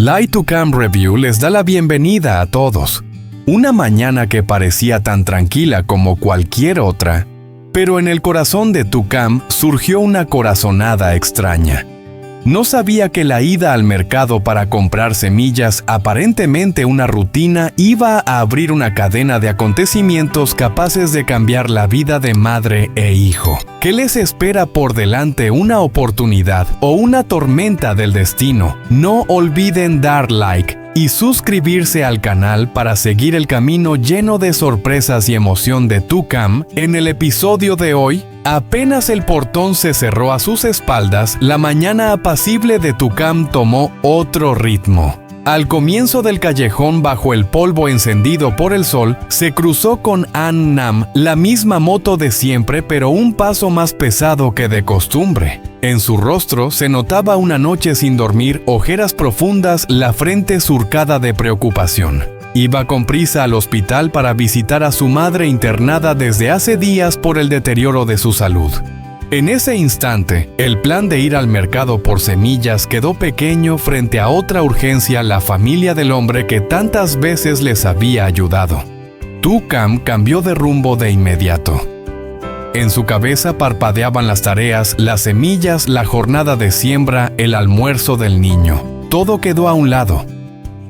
Light to Cam Review les da la bienvenida a todos. Una mañana que parecía tan tranquila como cualquier otra, pero en el corazón de Tucam surgió una corazonada extraña. No sabía que la ida al mercado para comprar semillas, aparentemente una rutina, iba a abrir una cadena de acontecimientos capaces de cambiar la vida de madre e hijo. ¿Qué les espera por delante? ¿Una oportunidad o una tormenta del destino? No olviden dar like y suscribirse al canal para seguir el camino lleno de sorpresas y emoción de Tucam. En el episodio de hoy, apenas el portón se cerró a sus espaldas, la mañana apacible de Tucam tomó otro ritmo. Al comienzo del callejón, bajo el polvo encendido por el sol, se cruzó con An Nam, la misma moto de siempre, pero un paso más pesado que de costumbre. En su rostro se notaba una noche sin dormir, ojeras profundas, la frente surcada de preocupación. Iba con prisa al hospital para visitar a su madre internada desde hace días por el deterioro de su salud. En ese instante, el plan de ir al mercado por semillas quedó pequeño frente a otra urgencia: la familia del hombre que tantas veces les había ayudado. Tucam cambió de rumbo de inmediato. En su cabeza parpadeaban las tareas, las semillas, la jornada de siembra, el almuerzo del niño. Todo quedó a un lado.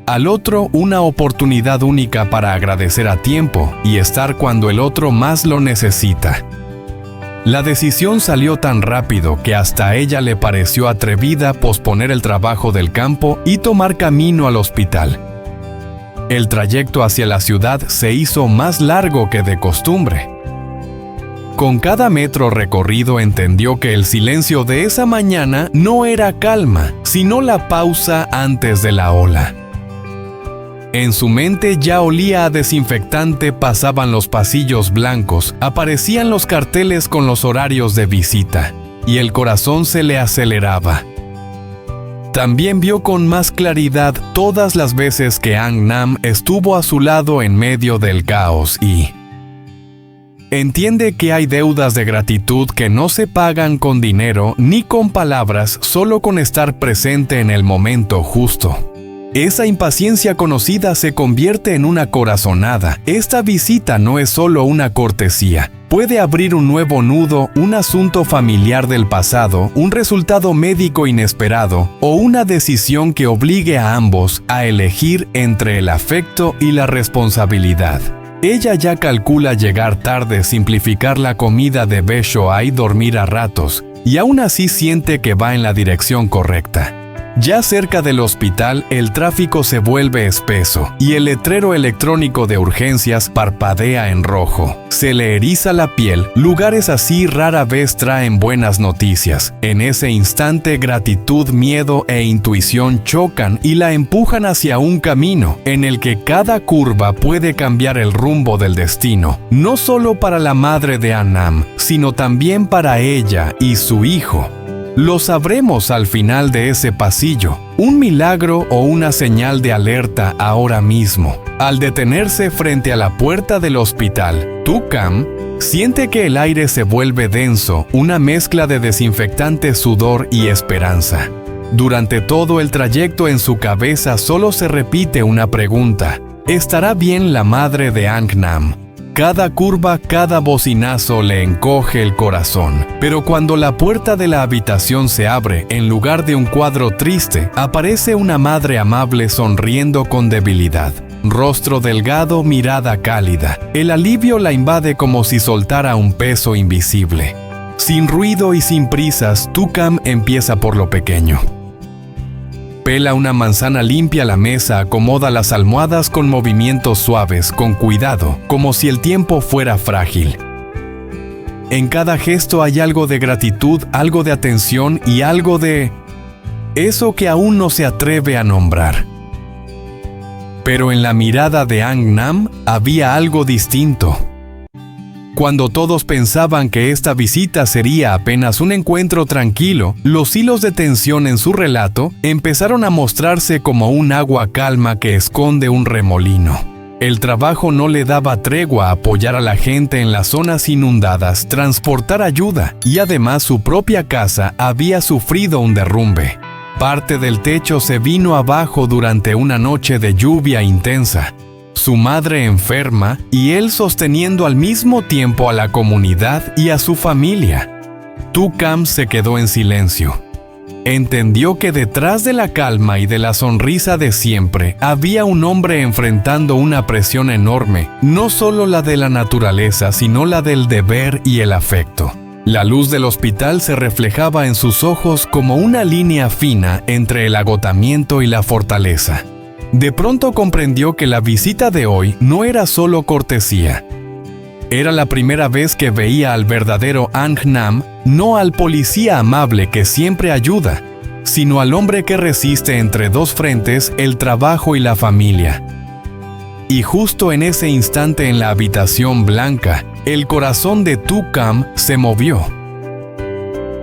Al otro, una oportunidad única para agradecer a tiempo y estar cuando el otro más lo necesita. La decisión salió tan rápido que hasta a ella le pareció atrevida posponer el trabajo del campo y tomar camino al hospital. El trayecto hacia la ciudad se hizo más largo que de costumbre. Con cada metro recorrido entendió que el silencio de esa mañana no era calma, sino la pausa antes de la ola. En su mente ya olía a desinfectante, pasaban los pasillos blancos, aparecían los carteles con los horarios de visita, y el corazón se le aceleraba. También vio con más claridad todas las veces que An Nam estuvo a su lado en medio del caos y entiende que hay deudas de gratitud que no se pagan con dinero ni con palabras, solo con estar presente en el momento justo. Esa impaciencia conocida se convierte en una corazonada. Esta visita no es solo una cortesía. Puede abrir un nuevo nudo, un asunto familiar del pasado, un resultado médico inesperado o una decisión que obligue a ambos a elegir entre el afecto y la responsabilidad. Ella ya calcula llegar tarde, simplificar la comida de Beshoai, dormir a ratos, y aún así siente que va en la dirección correcta. Ya cerca del hospital, el tráfico se vuelve espeso y el letrero electrónico de urgencias parpadea en rojo. Se le eriza la piel. Lugares así rara vez traen buenas noticias. En ese instante, gratitud, miedo e intuición chocan y la empujan hacia un camino en el que cada curva puede cambiar el rumbo del destino, no solo para la madre de An Nam, sino también para ella y su hijo. Lo sabremos al final de ese pasillo, un milagro o una señal de alerta ahora mismo. Al detenerse frente a la puerta del hospital, Tucam siente que el aire se vuelve denso, una mezcla de desinfectante, sudor y esperanza. Durante todo el trayecto en su cabeza solo se repite una pregunta: ¿estará bien la madre de An Nam? Cada curva, cada bocinazo le encoge el corazón. Pero cuando la puerta de la habitación se abre, en lugar de un cuadro triste, aparece una madre amable sonriendo con debilidad. Rostro delgado, mirada cálida. El alivio la invade como si soltara un peso invisible. Sin ruido y sin prisas, Tucam empieza por lo pequeño. Pela una manzana, limpia la mesa, acomoda las almohadas con movimientos suaves, con cuidado, como si el tiempo fuera frágil. En cada gesto hay algo de gratitud, algo de atención y algo de eso que aún no se atreve a nombrar. Pero en la mirada de An Nam había algo distinto. Cuando todos pensaban que esta visita sería apenas un encuentro tranquilo, los hilos de tensión en su relato empezaron a mostrarse como un agua calma que esconde un remolino. El trabajo no le daba tregua a apoyar a la gente en las zonas inundadas, transportar ayuda, y además su propia casa había sufrido un derrumbe. Parte del techo se vino abajo durante una noche de lluvia intensa. Su madre enferma y él sosteniendo al mismo tiempo a la comunidad y a su familia. Tu-Kam se quedó en silencio. Entendió que detrás de la calma y de la sonrisa de siempre había un hombre enfrentando una presión enorme, no solo la de la naturaleza, sino la del deber y el afecto. La luz del hospital se reflejaba en sus ojos como una línea fina entre el agotamiento y la fortaleza. De pronto comprendió que la visita de hoy no era solo cortesía. Era la primera vez que veía al verdadero Anh Nam, no al policía amable que siempre ayuda, sino al hombre que resiste entre dos frentes, el trabajo y la familia. Y justo en ese instante en la habitación blanca, el corazón de Tu-Kam se movió.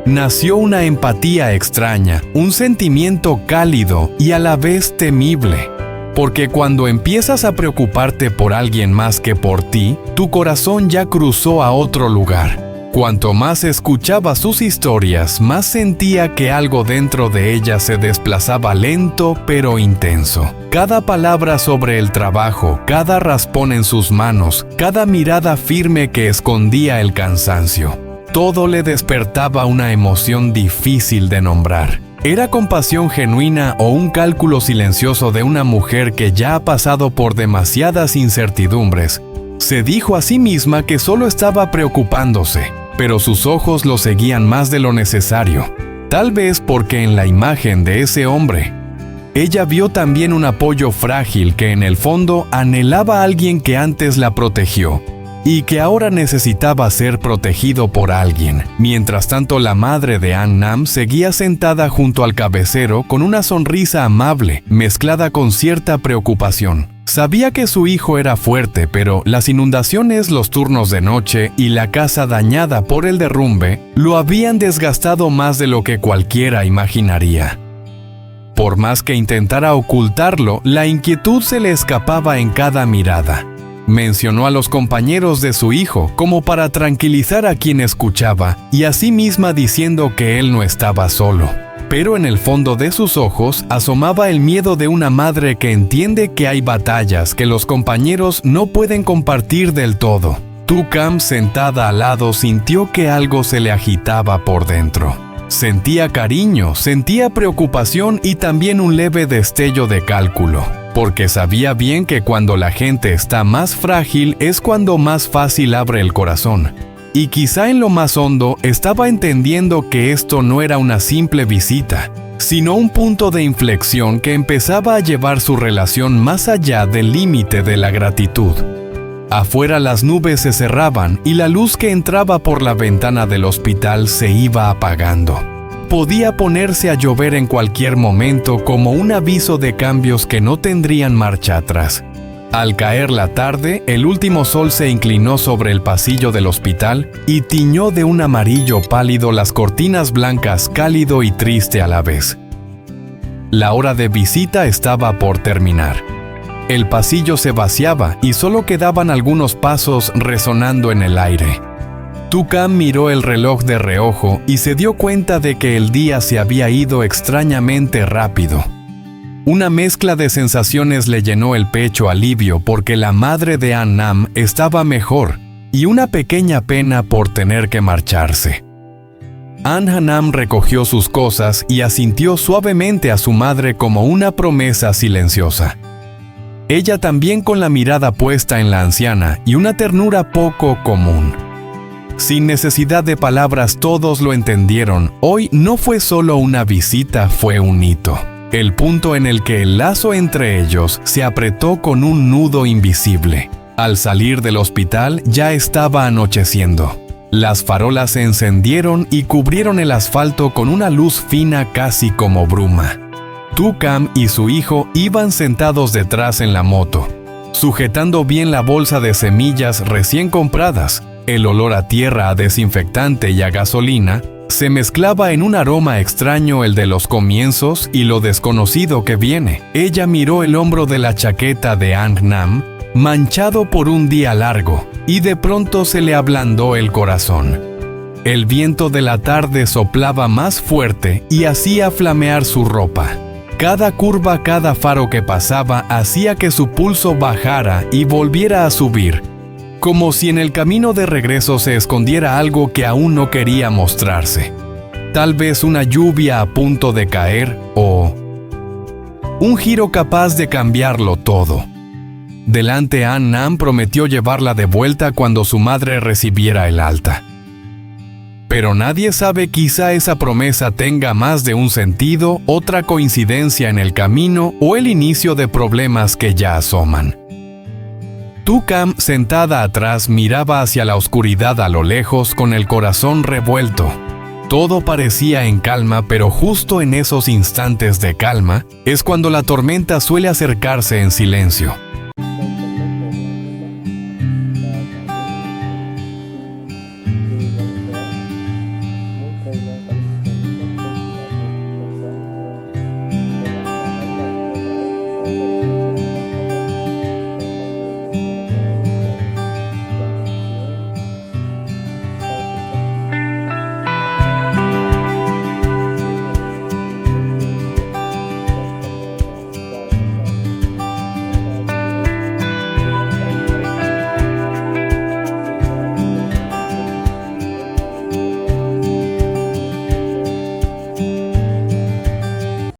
Nació una empatía extraña, un sentimiento cálido y a la vez temible. Porque cuando empiezas a preocuparte por alguien más que por ti, tu corazón ya cruzó a otro lugar. Cuanto más escuchaba sus historias, más sentía que algo dentro de ella se desplazaba lento pero intenso. Cada palabra sobre el trabajo, cada raspón en sus manos, cada mirada firme que escondía el cansancio. Todo le despertaba una emoción difícil de nombrar. ¿Era compasión genuina o un cálculo silencioso de una mujer que ya ha pasado por demasiadas incertidumbres? Se dijo a sí misma que solo estaba preocupándose, pero sus ojos lo seguían más de lo necesario. Tal vez porque en la imagen de ese hombre, ella vio también un apoyo frágil que en el fondo anhelaba a alguien que antes la protegió y que ahora necesitaba ser protegido por alguien. Mientras tanto, la madre de Anh Nam seguía sentada junto al cabecero con una sonrisa amable, mezclada con cierta preocupación. Sabía que su hijo era fuerte, pero las inundaciones, los turnos de noche y la casa dañada por el derrumbe lo habían desgastado más de lo que cualquiera imaginaría. Por más que intentara ocultarlo, la inquietud se le escapaba en cada mirada. Mencionó a los compañeros de su hijo como para tranquilizar a quien escuchaba y a sí misma diciendo que él no estaba solo. Pero en el fondo de sus ojos asomaba el miedo de una madre que entiende que hay batallas que los compañeros no pueden compartir del todo. Tu-Kam, sentada al lado, sintió que algo se le agitaba por dentro. Sentía cariño, sentía preocupación y también un leve destello de cálculo. Porque sabía bien que cuando la gente está más frágil es cuando más fácil abre el corazón. Y quizá en lo más hondo estaba entendiendo que esto no era una simple visita, sino un punto de inflexión que empezaba a llevar su relación más allá del límite de la gratitud. Afuera las nubes se cerraban y la luz que entraba por la ventana del hospital se iba apagando. Podía ponerse a llover en cualquier momento como un aviso de cambios que no tendrían marcha atrás. Al caer la tarde, el último sol se inclinó sobre el pasillo del hospital y tiñó de un amarillo pálido las cortinas blancas, cálido y triste a la vez. La hora de visita estaba por terminar. El pasillo se vaciaba y solo quedaban algunos pasos resonando en el aire. Tu-Kam miró el reloj de reojo y se dio cuenta de que el día se había ido extrañamente rápido. Una mezcla de sensaciones le llenó el pecho alivio porque la madre de Anh Nam estaba mejor y una pequeña pena por tener que marcharse. Anh Nam recogió sus cosas y asintió suavemente a su madre como una promesa silenciosa. Ella también con la mirada puesta en la anciana y una ternura poco común. Sin necesidad de palabras todos lo entendieron. Hoy no fue solo una visita, fue un hito. El punto en el que el lazo entre ellos se apretó con un nudo invisible. Al salir del hospital ya estaba anocheciendo. Las farolas se encendieron y cubrieron el asfalto con una luz fina casi como bruma. Tu-Kam y su hijo iban sentados detrás en la moto, sujetando bien la bolsa de semillas recién compradas. El olor a tierra, a desinfectante y a gasolina se mezclaba en un aroma extraño, el de los comienzos y lo desconocido que viene. Ella miró el hombro de la chaqueta de Anh Nam, manchado por un día largo, y de pronto se le ablandó el corazón. El viento de la tarde soplaba más fuerte y hacía flamear su ropa. Cada curva, cada faro que pasaba hacía que su pulso bajara y volviera a subir, como si en el camino de regreso se escondiera algo que aún no quería mostrarse. Tal vez una lluvia a punto de caer o un giro capaz de cambiarlo todo. Delante An-Nam prometió llevarla de vuelta cuando su madre recibiera el alta. Pero nadie sabe, quizá esa promesa tenga más de un sentido, otra coincidencia en el camino o el inicio de problemas que ya asoman. Tu-Kam, sentada atrás, miraba hacia la oscuridad a lo lejos con el corazón revuelto. Todo parecía en calma, pero justo en esos instantes de calma es cuando la tormenta suele acercarse en silencio.